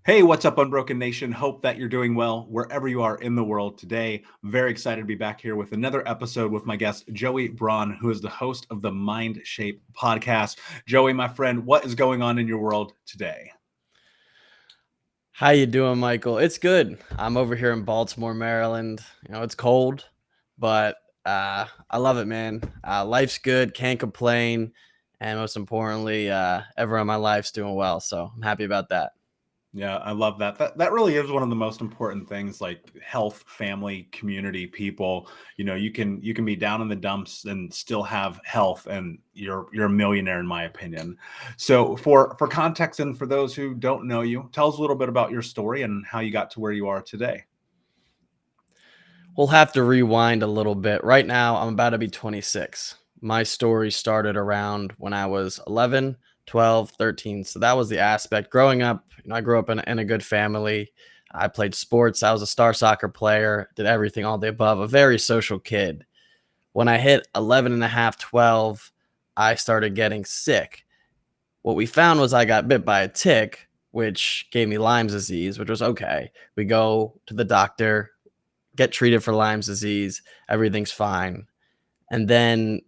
Hey, what's up, Unbroken Nation? Hope that you're doing well wherever you are in the world today. Very excited to be back here with another episode with my guest, Joey Braun, who is the host of the MindShape Podcast. Joey, my friend, what is going on in your world today? How you doing, Michael? It's good. I'm over here in Baltimore, Maryland. It's cold, but I love it, man. Life's good, can't complain, and most importantly, everyone in my life's doing well. So I'm happy about that. Yeah, I love that. That really is one of the most important things, like health, family, community, people. You can be down in the dumps and still have health, and you're a millionaire, in my opinion. So, for context and for those who don't know you, tell us a little bit about your story and how you got to where you are today. We'll have to rewind a little bit. Right now, I'm about to be 26. My story started around when I was 11, 12, 13. So that was the aspect. Growing up, I grew up in a good family. I played sports. I was a star soccer player, did everything, all the above, a very social kid. When I hit 11 and a half, 12, I started getting sick. What we found was I got bit by a tick, which gave me Lyme's disease, which was okay. We go to the doctor, get treated for Lyme's disease, everything's fine. And then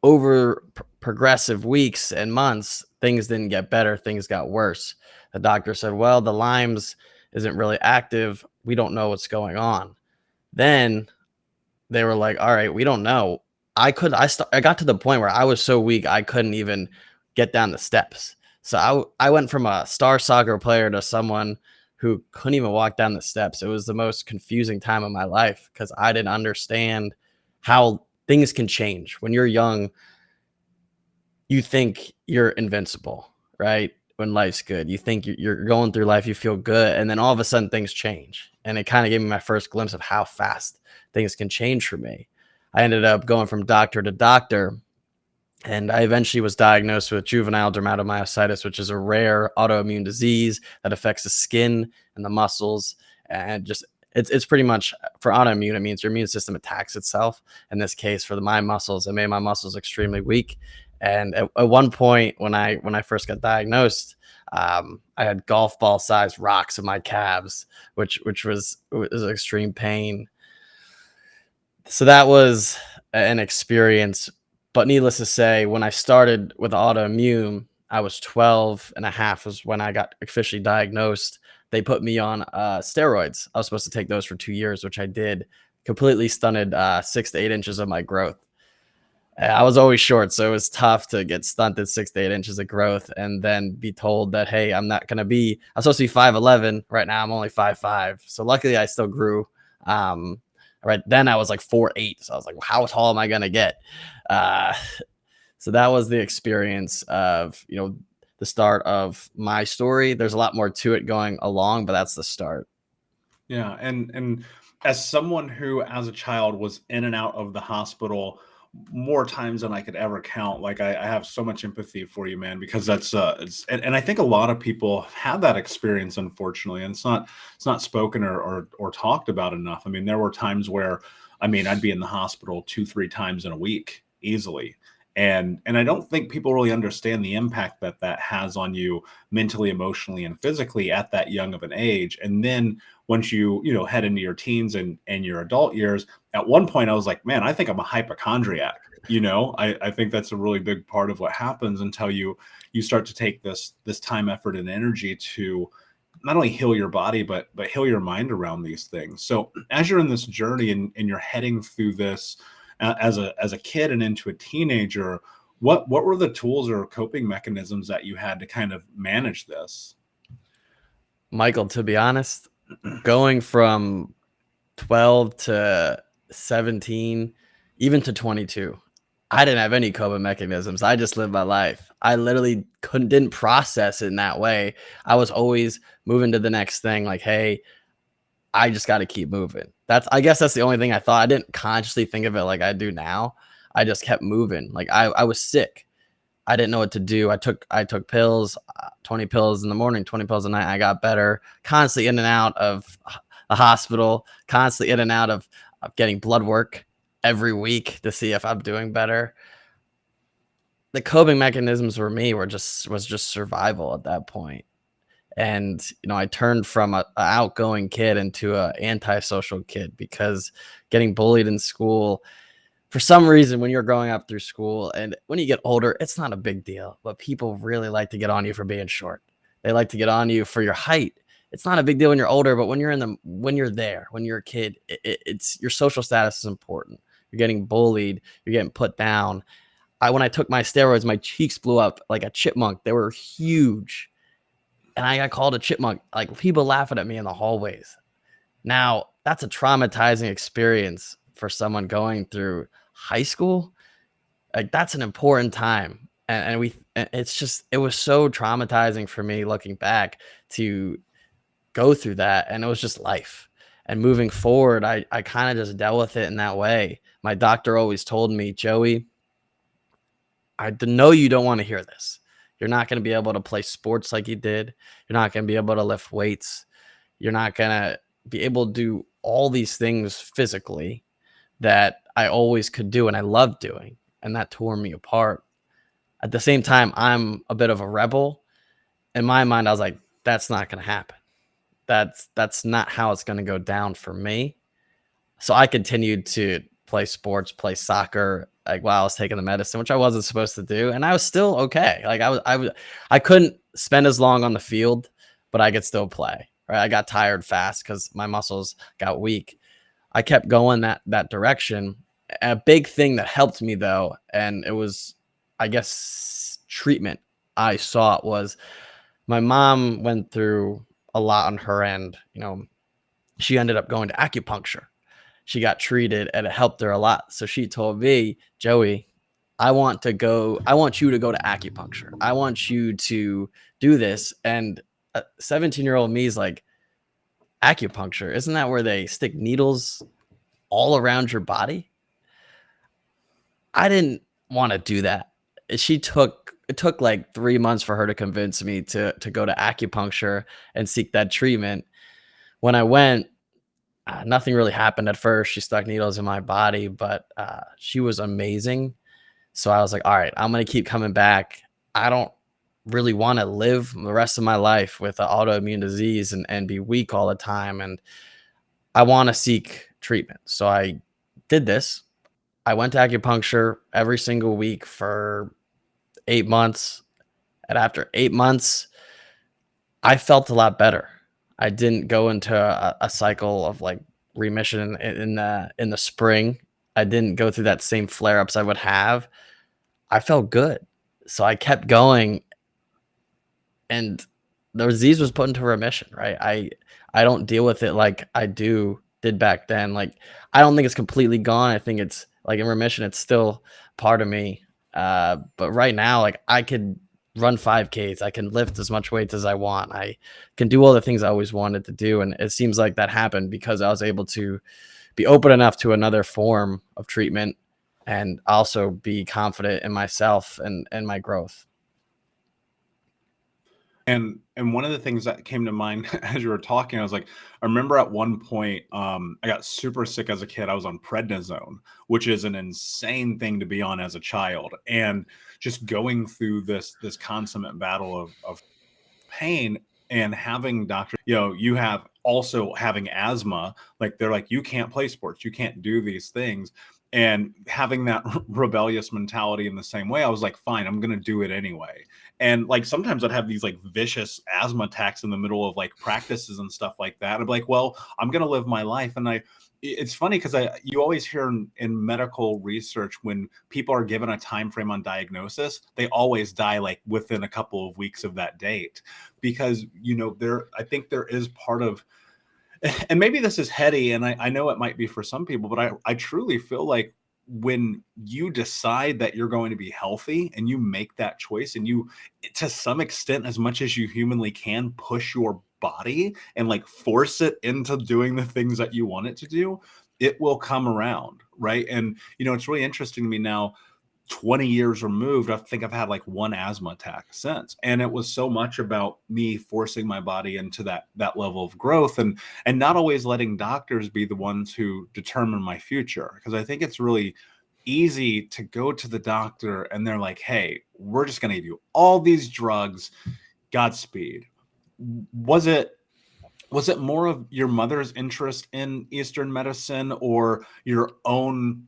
over progressive weeks and months, things didn't get better, things got worse. The doctor said, well, the Lyme's isn't really active. We don't know what's going on. Then they were like, all right, we don't know. I got to the point where I was so weak I couldn't even get down the steps. So I went from a star soccer player to someone who couldn't even walk down the steps. It was the most confusing time of my life because I didn't understand how things can change. When you're young, you think you're invincible, right? When life's good, you think you're going through life, you feel good, and then all of a sudden things change. And it kind of gave me my first glimpse of how fast things can change for me. I ended up going from doctor to doctor, and I eventually was diagnosed with juvenile dermatomyositis, which is a rare autoimmune disease that affects the skin and the muscles. And just it's pretty much, for autoimmune, it means your immune system attacks itself. In this case, for my muscles, it made my muscles extremely weak. And at one point, when I first got diagnosed, I had golf ball sized rocks in my calves, which was extreme pain. So that was an experience. But needless to say, when I started with autoimmune, I was 12 and a half was when I got officially diagnosed. They put me on steroids. I was supposed to take those for 2 years, which I did. Completely stunted 6 to 8 inches of my growth. I was always short, so it was tough to get stunted 6 to 8 inches of growth and then be told that, hey, I'm supposed to be 5'11". Right now, I'm only 5'5". So luckily, I still grew. Um, right then, I was like 4'8". So I was like, well, how tall am I going to get? Uh, so that was the experience of, the start of my story. There's a lot more to it going along, but that's the start. Yeah, and as someone who, as a child, was in and out of the hospital more times than I could ever count, like I have so much empathy for you, man, because and I think a lot of people have that experience, unfortunately, and it's not spoken or talked about enough. I mean, there were times where, I mean, I'd be in the hospital 2-3 times in a week easily. And I don't think people really understand the impact that that has on you mentally, emotionally, and physically at that young of an age. And then once you head into your teens and your adult years, at one point I was like, man, I think I'm a hypochondriac. I think that's a really big part of what happens until you start to take this time, effort, and energy to not only heal your body but heal your mind around these things. So as you're in this journey and you're heading through this as a kid and into a teenager, what were the tools or coping mechanisms that you had to kind of manage this? Michael, to be honest, going from 12 to 17, even to 22, I didn't have any coping mechanisms. I just lived my life. I literally didn't process it in that way. I was always moving to the next thing. Like, hey, I just got to keep moving. I guess that's the only thing I thought. I didn't consciously think of it like I do now. I just kept moving. Like I was sick. I didn't know what to do. I took pills, 20 pills in the morning, 20 pills at night. I got better. Constantly in and out of the hospital. Constantly in and out of getting blood work every week to see if I'm doing better. The coping mechanisms for me was just survival at that point. And, I turned from a outgoing kid into a antisocial kid because getting bullied in school, for some reason, when you're growing up through school and when you get older, it's not a big deal, but people really like to get on you for being short. They like to get on you for your height. It's not a big deal when you're older, but when you're a kid, it's your social status is important. You're getting bullied, you're getting put down. When I took my steroids, my cheeks blew up like a chipmunk. They were huge. And I got called a chipmunk. Like, people laughing at me in the hallways. Now, that's a traumatizing experience for someone going through high school. Like, that's an important time. It was so traumatizing for me looking back to go through that. And it was just life. And moving forward, I kind of just dealt with it in that way. My doctor always told me, Joey, I know you don't want to hear this. You're not going to be able to play sports like you did. You're not going to be able to lift weights. You're not going to be able to do all these things physically that I always could do and I loved doing. And that tore me apart. At the same time, I'm a bit of a rebel. In my mind, I was like, that's not going to happen. That's not how it's going to go down for me. So I continued to play sports, play soccer, like while I was taking the medicine, which I wasn't supposed to do, and I was still okay. Like I couldn't spend as long on the field, but I could still play. Right, I got tired fast because my muscles got weak. I kept going that direction. A big thing that helped me though, and it was, I guess, treatment I sought was my mom went through a lot on her end. She ended up going to acupuncture. She got treated and it helped her a lot. So she told me, Joey, I want you to go to acupuncture. I want you to do this. And a 17-year-old me is like, acupuncture, isn't that where they stick needles all around your body? I didn't want to do that. It took like 3 months for her to convince me to go to acupuncture and seek that treatment. When I went, nothing really happened at first. She stuck needles in my body, but she was amazing. So I was like, all right, I'm going to keep coming back. I don't really want to live the rest of my life with an autoimmune disease and be weak all the time. And I want to seek treatment. So I did this. I went to acupuncture every single week for 8 months. And after 8 months, I felt a lot better. I didn't go into a cycle of like remission in the spring. I didn't go through that same flare ups I would have. I felt good, so I kept going, and the disease was put into remission. Right, I don't deal with it like I did back then. Like, I don't think it's completely gone. I think it's like in remission. It's still part of me. But right now, like, I could run 5Ks. I can lift as much weight as I want. I can do all the things I always wanted to do. And it seems like that happened because I was able to be open enough to another form of treatment and also be confident in myself and my growth. And one of the things that came to mind as you were talking, I was like, I remember at one point, I got super sick as a kid. I was on prednisone, which is an insane thing to be on as a child, and just going through this consummate battle of pain and having doctors, you have also having asthma, like they're like, you can't play sports, you can't do these things. And having that rebellious mentality in the same way, I was like, fine, I'm going to do it anyway. And like, sometimes I'd have these like vicious asthma attacks in the middle of like practices and stuff like that. I'm like, well, I'm going to live my life. And it's funny because you always hear in medical research, when people are given a time frame on diagnosis, they always die like within a couple of weeks of that date, because I think there is part of, and maybe this is heady, and I know it might be for some people, but I truly feel like when you decide that you're going to be healthy and you make that choice, and you, to some extent, as much as you humanly can, push your body and like force it into doing the things that you want it to do, it will come around, right? And it's really interesting to me now, 20 years removed, I think I've had like one asthma attack since. And it was so much about me forcing my body into that level of growth, and not always letting doctors be the ones who determine my future. Because I think it's really easy to go to the doctor and they're like, hey, we're just going to give you all these drugs. Godspeed. was it more of your mother's interest in Eastern medicine or your own?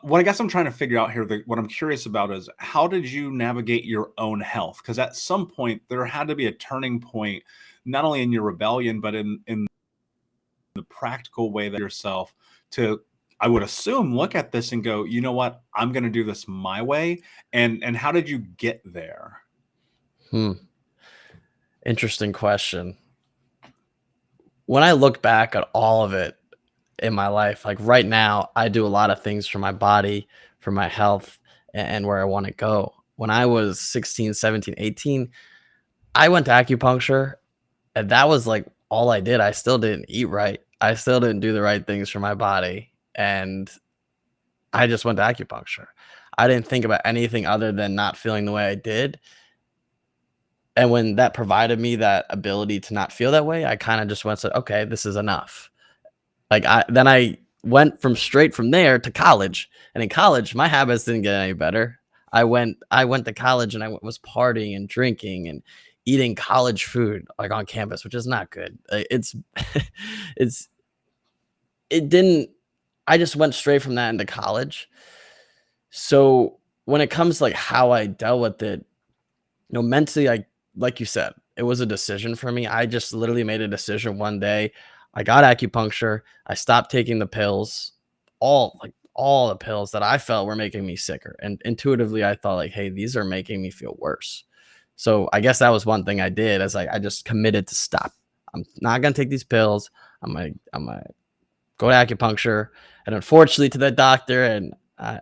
What I guess I'm trying to figure out here, what I'm curious about is how did you navigate your own health? Because at some point there had to be a turning point, not only in your rebellion, but in the practical way that yourself to, I would assume, look at this and go, you know what, I'm going to do this my way. And how did you get there? Interesting question. When I look back at all of it in my life, like right now, I do a lot of things for my body, for my health, and where I want to go. When I was 16, 17, 18, I went to acupuncture, and that was like all I did. I still didn't eat right. I still didn't do the right things for my body. And I just went to acupuncture. I didn't think about anything other than not feeling the way I did. And when that provided me that ability to not feel that way, I kind of just went, said, okay, this is enough. I went straight from there to college. And in college, my habits didn't get any better. I went to college and I was partying and drinking and eating college food like on campus, which is not good. It's it didn't I just went straight from that into college. So when it comes to like how I dealt with it, mentally, like you said, it was a decision for me. I just literally made a decision one day. I got acupuncture. I stopped taking the pills, all the pills that I felt were making me sicker. And intuitively, I thought like, hey, these are making me feel worse. So I guess that was one thing I did, is like I just committed to stop. I'm not gonna take these pills. I'm gonna go to acupuncture. And unfortunately, to that doctor, and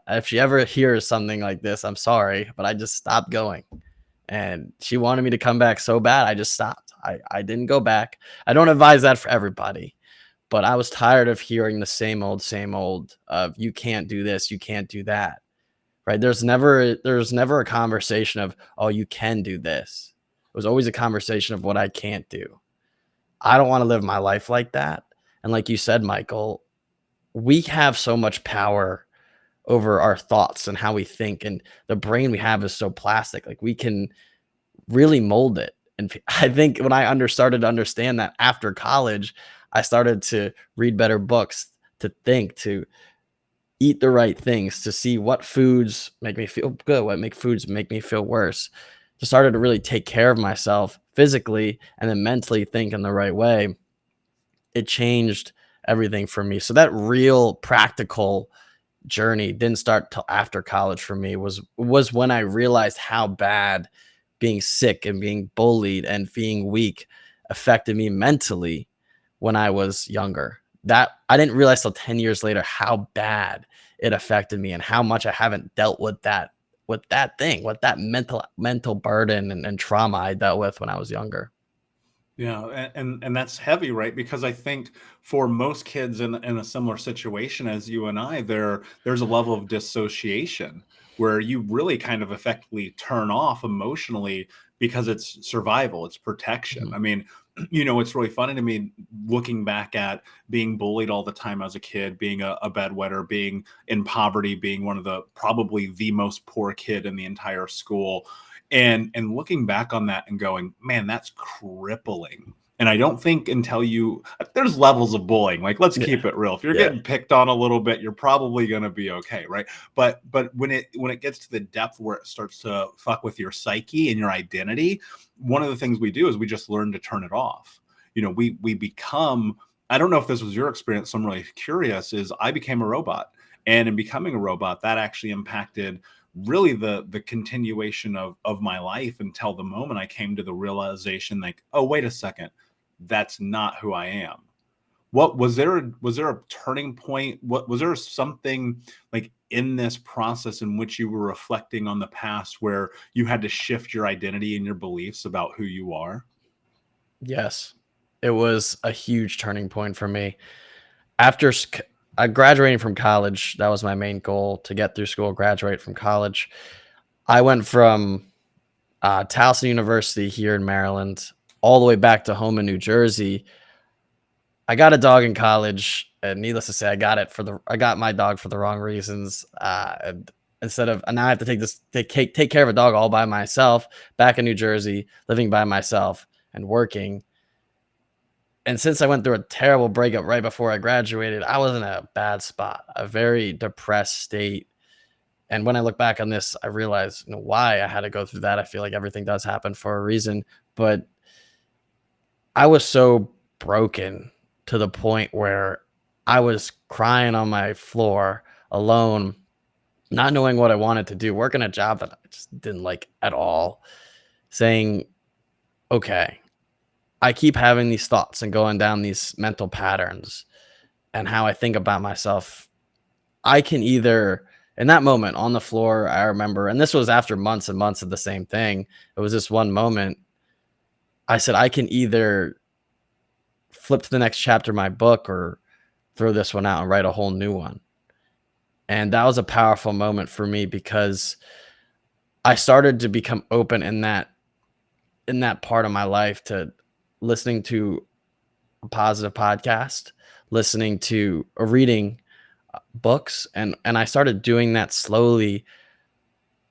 if she ever hears something like this, I'm sorry, but I just stopped going. And she wanted me to come back so bad, I just stopped. I didn't go back. I don't advise that for everybody, but I was tired of hearing the same old of you can't do this, you can't do that. Right? There's never a conversation of, oh, you can do this. It was always a conversation of what I can't do. I don't want to live my life like that. And like you said, Michael, we have so much power over our thoughts and how we think, and the brain we have is so plastic. Like we can really mold it. And I think when I started to understand that after college, I started to read better books, to think, to eat the right things, to see what foods make me feel good, what foods make me feel worse. Just started to really take care of myself physically and then mentally think in the right way. It changed everything for me. So that real practical journey didn't start till after college for me. Was when I realized how bad being sick and being bullied and being weak affected me mentally when I was younger. That I didn't realize till 10 years later how bad it affected me and how much I haven't dealt with that thing, with that mental burden and trauma I dealt with when I was younger. Yeah, and that's heavy, right? Because I think for most kids in a similar situation as you and I, there's a level of dissociation where you really kind of effectively turn off emotionally because it's survival, it's protection. Mhm. I mean, it's really funny to me looking back at being bullied all the time as a kid, being a bedwetter, being in poverty, being one of the probably the most poor kid in the entire school, and looking back on that and going, man, that's crippling. And I don't think until there's levels of bullying. Like, let's Yeah. keep it real. If you're Yeah. getting picked on a little bit, you're probably going to be okay, right? But when it gets to the depth where it starts to fuck with your psyche and your identity, one of the things we do is we just learn to turn it off. We become, I don't know if this was your experience, so I'm really curious, is I became a robot. And in becoming a robot, that actually impacted really the continuation of my life until the moment I came to the realization, like, oh, wait a second, that's not who I am. What was there a turning point? What was there something like in this process in which you were reflecting on the past where you had to shift your identity and your beliefs about who you are? Yes. It was a huge turning point for me. After I graduating from college, that was my main goal, to get through school, graduate from college. I went from Towson University here in Maryland all the way back to home in New Jersey. I got a dog in college, and needless to say, I got my dog for the wrong reasons. And now I have to take care of a dog all by myself, back in New Jersey, living by myself and working. And since I went through a terrible breakup right before I graduated, I was in a bad spot, a very depressed state. And when I look back on this, I realize, why I had to go through that. I feel like everything does happen for a reason, but I was so broken to the point where I was crying on my floor alone, not knowing what I wanted to do, working a job that I just didn't like at all, saying, okay, I keep having these thoughts and going down these mental patterns and how I think about myself. I can either, in that moment on the floor, I remember, and this was after months and months of the same thing. It was this one moment. I said, I can either flip to the next chapter of my book or throw this one out and write a whole new one. And that was a powerful moment for me because I started to become open in that part of my life to listening to a positive podcast, listening to or reading books, and I started doing that slowly.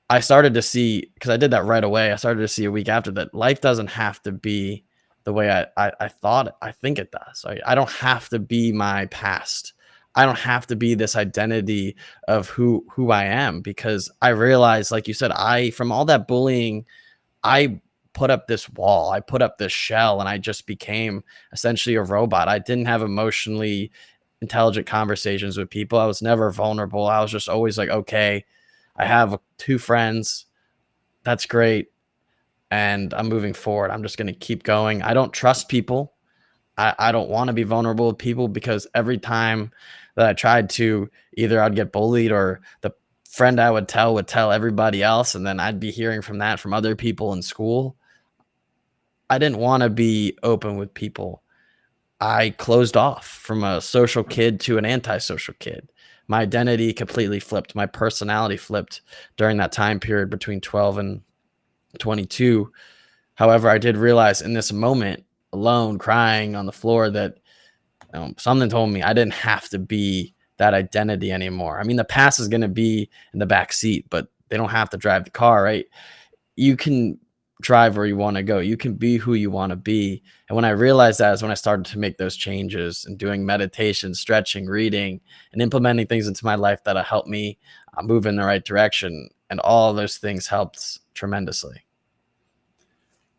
I started to see, because I did that right away, I started to see a week after that life doesn't have to be the way I think it does. I don't have to be my past. I don't have to be this identity of who I am, because I realized, like you said, from all that bullying, I put up this wall, I put up this shell, and I just became essentially a robot. I didn't have emotionally intelligent conversations with people. I was never vulnerable. I was just always like, okay, I have 2 friends. That's great. And I'm moving forward. I'm just going to keep going. I don't trust people. I don't want to be vulnerable with people, because every time that I tried to, either I'd get bullied or the friend I would tell everybody else. And then I'd be hearing from that from other people in school. I didn't want to be open with people. I closed off from a social kid to an antisocial kid. My identity completely flipped. My personality flipped during that time period between 12 and 22. However, I did realize in this moment, alone, crying on the floor, that something told me I didn't have to be that identity anymore. I mean, the past is going to be in the back seat, but they don't have to drive the car, right? You can drive where you want to go. You can be who you want to be. And when I realized that is when I started to make those changes and doing meditation, stretching, reading, and implementing things into my life that helped me move in the right direction. And all of those things helped tremendously.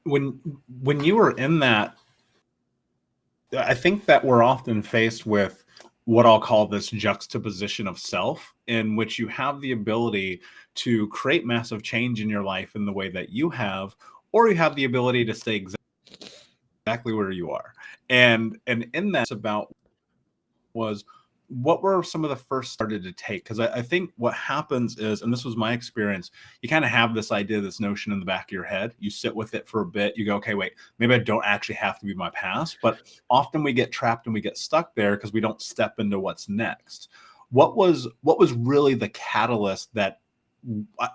When you were in that, I think that we're often faced with what I'll call this juxtaposition of self, in which you have the ability to create massive change in your life in the way that you have, or you have the ability to stay exactly where you are. And in that, about was, what were some of the first started to take? Because I think what happens is, and this was my experience, you kind of have this idea, this notion in the back of your head. You sit with it for a bit. You go, okay, wait, maybe I don't actually have to be my past. But often we get trapped and we get stuck there because we don't step into what's next. What was really the catalyst that,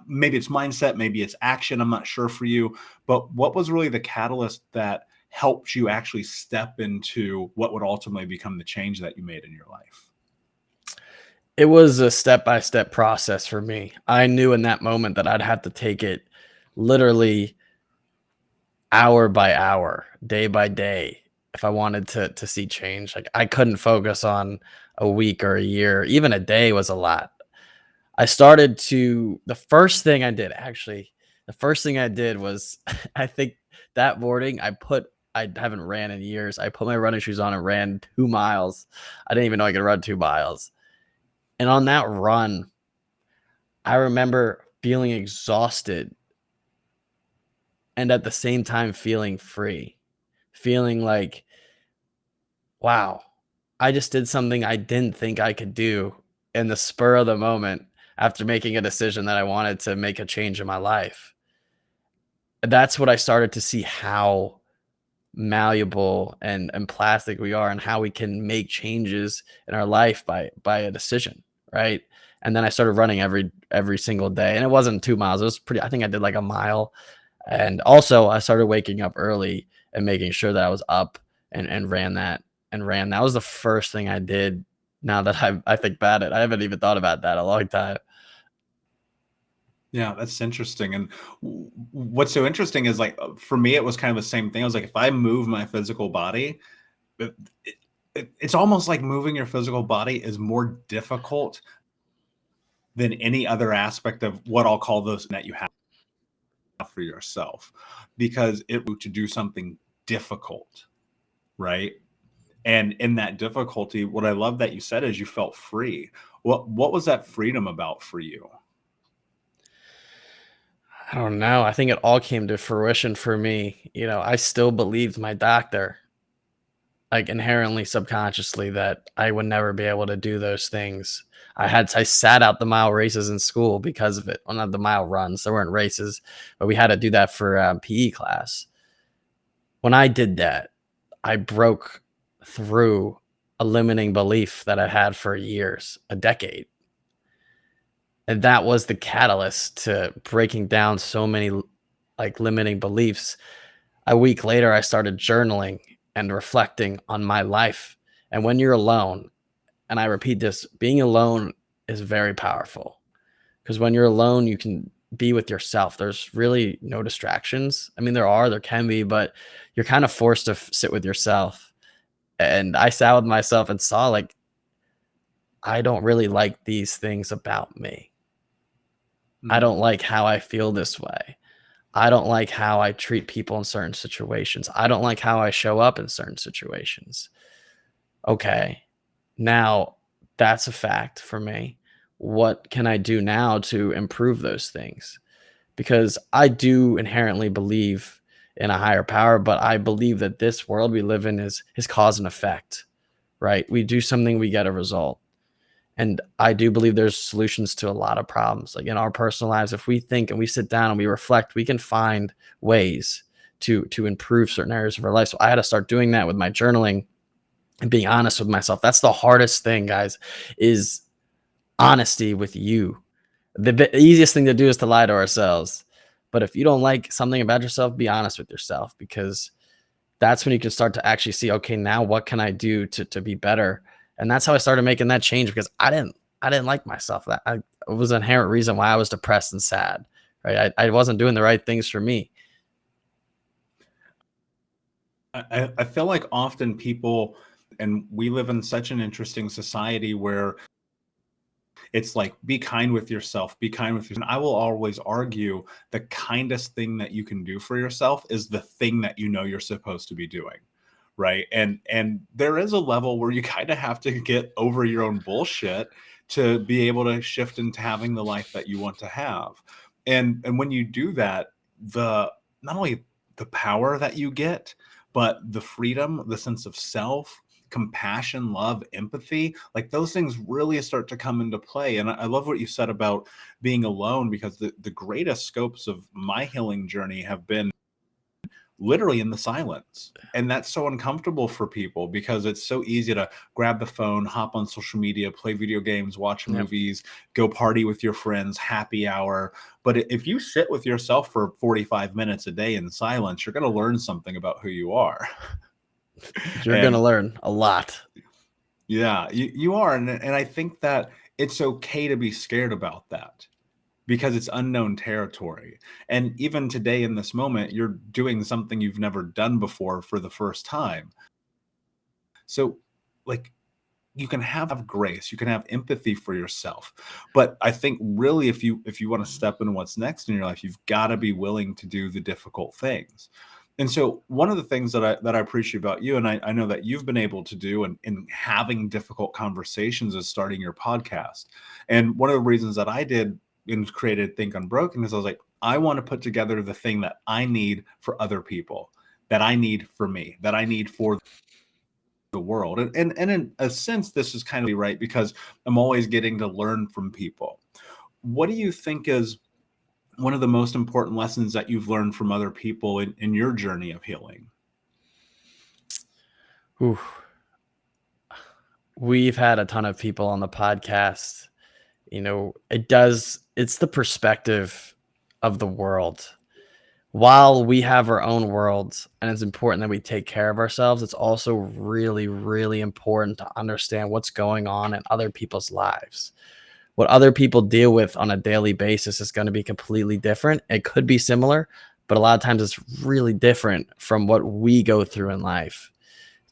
maybe it's mindset, maybe it's action, I'm not sure for you, but what was really the catalyst that helped you actually step into what would ultimately become the change that you made in your life? It was a step-by-step process for me. I knew in that moment that I'd have to take it literally hour by hour, day by day, if I wanted to see change. Like, I couldn't focus on a week or a year. Even a day was a lot. The first thing I did was I think that morning I haven't ran in years. I put my running shoes on and ran 2 miles. I didn't even know I could run 2 miles. And on that run, I remember feeling exhausted and at the same time feeling free, feeling like, wow, I just did something I didn't think I could do in the spur of the moment after making a decision that I wanted to make a change in my life. That's what I started to see, how malleable and plastic we are, and how we can make changes in our life by a decision, right? And then I started running every single day, and it wasn't 2 miles. It was I think I did like a mile. And also I started waking up early and making sure that I was up and ran that. That was the first thing I did. Now that I think about it, I haven't even thought about that in a long time. Yeah, that's interesting. And what's so interesting is, like, for me, it was kind of the same thing. I was like, if I move my physical body, it, it's almost like moving your physical body is more difficult than any other aspect of what I'll call those that you have for yourself, because it to do something difficult, right? And in that difficulty, what I love that you said is you felt free. What was that freedom about for you? I don't know. I think it all came to fruition for me. I still believed my doctor, like inherently subconsciously, that I would never be able to do those things. I sat out the mile races in school because of it. Well, not the mile runs, there weren't races, but we had to do that for PE class. When I did that, I broke through a limiting belief that I had for years, a decade. And that was the catalyst to breaking down so many like limiting beliefs. A week later, I started journaling and reflecting on my life. And when you're alone, and I repeat this, being alone is very powerful, because when you're alone, you can be with yourself. There's really no distractions. I mean, there can be, but you're kind of forced to sit with yourself. And I sat with myself and saw, like, I don't really like these things about me. I don't like how I feel this way. I don't like how I treat people in certain situations. I don't like how I show up in certain situations. Okay, now that's a fact for me. What can I do now to improve those things? Because I do inherently believe in a higher power, but I believe that this world we live in is cause and effect, right? We do something, we get a result. And I do believe there's solutions to a lot of problems. Like in our personal lives, if we think and we sit down and we reflect, we can find ways to improve certain areas of our life. So I had to start doing that with my journaling and being honest with myself. That's the hardest thing, guys, is honesty with you. The easiest thing to do is to lie to ourselves. But if you don't like something about yourself, be honest with yourself, because that's when you can start to actually see, okay, now what can I do to be better? And that's how I started making that change, because I didn't like myself. It was an inherent reason why I was depressed and sad, right? I wasn't doing the right things for me. I feel like often people, and we live in such an interesting society where it's like, be kind with yourself, be kind with yourself. And I will always argue the kindest thing that you can do for yourself is the thing that you know you're supposed to be doing. Right. And there is a level where you kind of have to get over your own bullshit to be able to shift into having the life that you want to have. And when you do that, the not only the power that you get, but the freedom, the sense of self, compassion, love, empathy, like those things really start to come into play. And I love what you said about being alone, because the greatest scopes of my healing journey have been literally in the silence. And that's so uncomfortable for people, because it's so easy to grab the phone, hop on social media, play video games, watch movies, go party with your friends, happy hour. But if you sit with yourself for 45 minutes a day in silence, you're going to learn something about who you are. You're going to learn a lot. Yeah, you are. And I think that it's okay to be scared about that, because it's unknown territory. And even today in this moment, you're doing something you've never done before for the first time. So like, you can have grace, you can have empathy for yourself. But I think really, if you want to step into what's next in your life, you've got to be willing to do the difficult things. And so one of the things that I appreciate about you, and I know that you've been able to do in having difficult conversations, is starting your podcast. And one of the reasons that I did and created Think Unbroken is I was like, I want to put together the thing that I need for other people, that I need for me, that I need for the world. And in a sense, this is kind of right, because I'm always getting to learn from people. What do you think is one of the most important lessons that you've learned from other people in your journey of healing? Ooh. We've had a ton of people on the podcast. It's the perspective of the world. While we have our own worlds and it's important that we take care of ourselves, it's also really, really important to understand what's going on in other people's lives. What other people deal with on a daily basis is going to be completely different. It could be similar, but a lot of times it's really different from what we go through in life.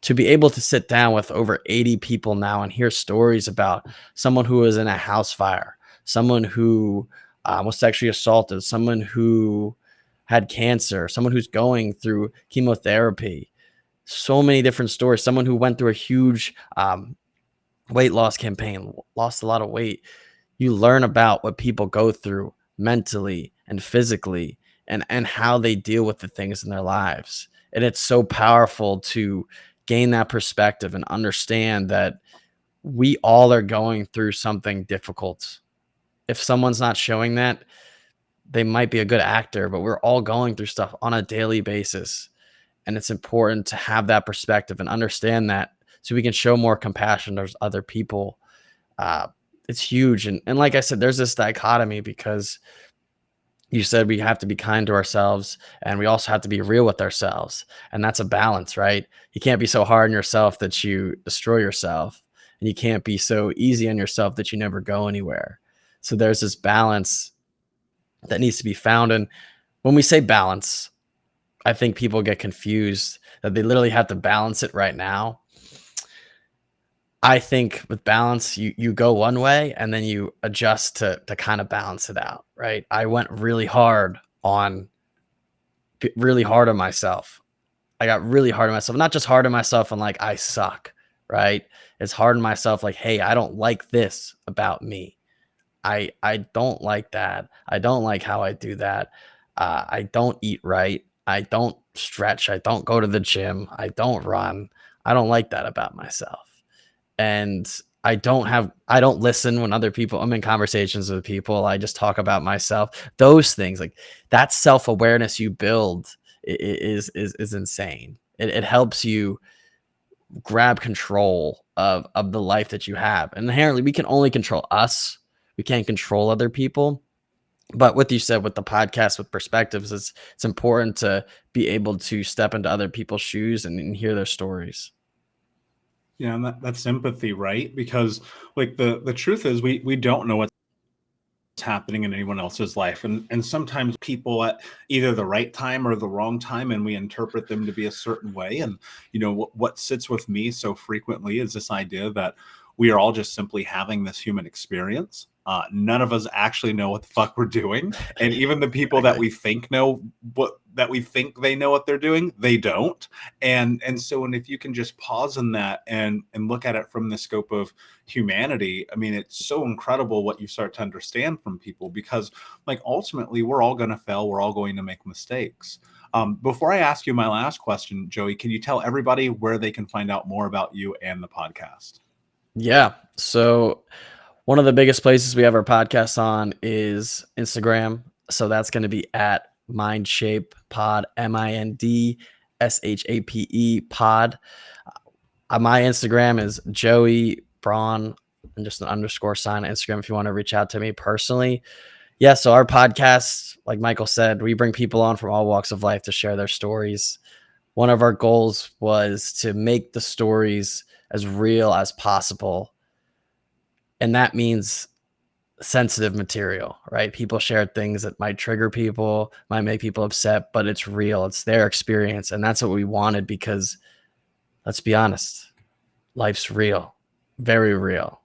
to be able to sit down with over 80 people now and hear stories about someone who was in a house fire, someone who was sexually assaulted, someone who had cancer, someone who's going through chemotherapy, so many different stories, someone who went through a huge weight loss campaign, lost a lot of weight. You learn about what people go through mentally and physically, and how they deal with the things in their lives. And it's so powerful to gain that perspective and understand that we all are going through something difficult. If someone's not showing that, they might be a good actor, but we're all going through stuff on a daily basis. And it's important to have that perspective and understand that so we can show more compassion towards other people. It's huge. And like I said, there's this dichotomy because you said we have to be kind to ourselves and we also have to be real with ourselves. And that's a balance, right? You can't be so hard on yourself that you destroy yourself. And you can't be so easy on yourself that you never go anywhere. So there's this balance that needs to be found. And when we say balance, I think people get confused that they literally have to balance it right now. I think with balance, you go one way and then you adjust to kind of balance it out, right? I went really hard on myself. I got really hard on myself, not just hard on myself and like I suck, right? It's hard on myself like, hey, I don't like this about me. I don't like that. I don't like how I do that. I don't eat right. I don't stretch. I don't go to the gym. I don't run. I don't like that about myself. And I don't listen when other people, I'm in conversations with people. I just talk about myself. Those things, like that self-awareness you build is insane. It helps you grab control of the life that you have. And inherently, we can only control us. We can't control other people. But what you said with the podcast, with perspectives, it's important to be able to step into other people's shoes and hear their stories. Yeah, and that's empathy, right? Because like the truth is we don't know what's happening in anyone else's life. And sometimes people at either the right time or the wrong time, and we interpret them to be a certain way. And what sits with me so frequently is this idea that we are all just simply having this human experience. None of us actually know what the fuck we're doing. And even the people that we think they know what they're doing, they don't. And if you can just pause in that and look at it from the scope of humanity, I mean, it's so incredible what you start to understand from people, because like ultimately we're all going to fail. We're all going to make mistakes. Before I ask you my last question, Joey, can you tell everybody where they can find out more about you and the podcast? Yeah. So one of the biggest places we have our podcast on is Instagram. So that's going to be at MindShape Pod, MindShape Pod. My Instagram is Joey Braun and just an underscore sign on Instagram if you want to reach out to me personally. Yeah. So our podcast, like Michael said, we bring people on from all walks of life to share their stories. One of our goals was to make the stories as real as possible. And that means sensitive material, right? People share things that might trigger people, might make people upset, but it's real. It's their experience. And that's what we wanted because let's be honest, life's real, very real.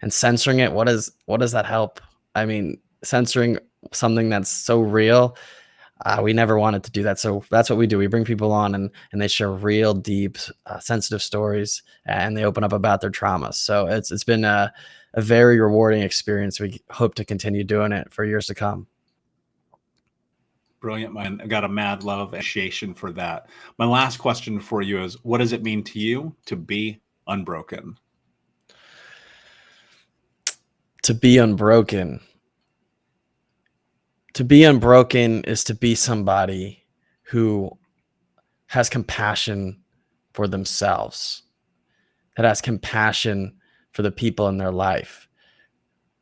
And censoring it, what does that help? I mean, censoring something that's so real, we never wanted to do that. So that's what we do. We bring people on and they share real deep, sensitive stories, and they open up about their traumas. So it's been a very rewarding experience. We hope to continue doing it for years to come. Brilliant, man. I got a mad love appreciation for that. My last question for you is, what does it mean to you to be unbroken? To be unbroken. To be unbroken is to be somebody who has compassion for themselves, that has compassion for the people in their life,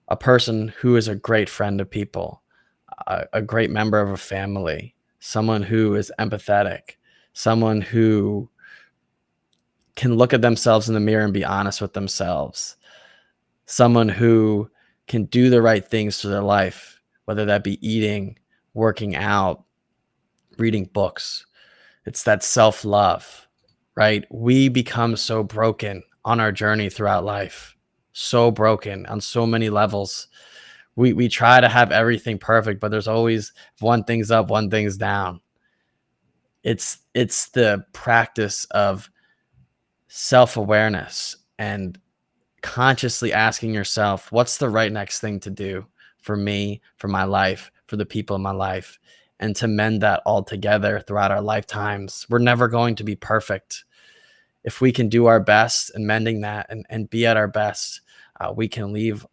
a person who is a great friend of people, a great member of a family, someone who is empathetic, someone who can look at themselves in the mirror and be honest with themselves, someone who can do the right things for their life, whether that be eating, working out, reading books. It's that self-love, right? We become so broken on our journey throughout life, so broken on so many levels. We try to have everything perfect, but there's always one thing's up, one thing's down. It's the practice of self-awareness and consciously asking yourself, what's the right next thing to do for me, for my life, for the people in my life, and to mend that all together throughout our lifetimes. We're never going to be perfect. If we can do our best in mending that and be at our best, we can leave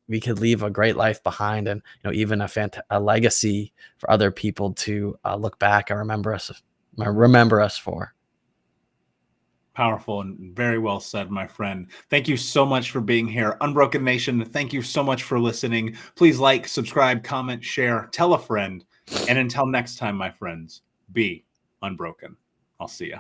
we could leave a great life behind, and even a legacy for other people to look back and remember us for. Powerful and very well said, my friend. Thank you so much for being here. Unbroken Nation, thank you so much for listening. Please like, subscribe, comment, share, tell a friend. And until next time, my friends, be unbroken. I'll see ya.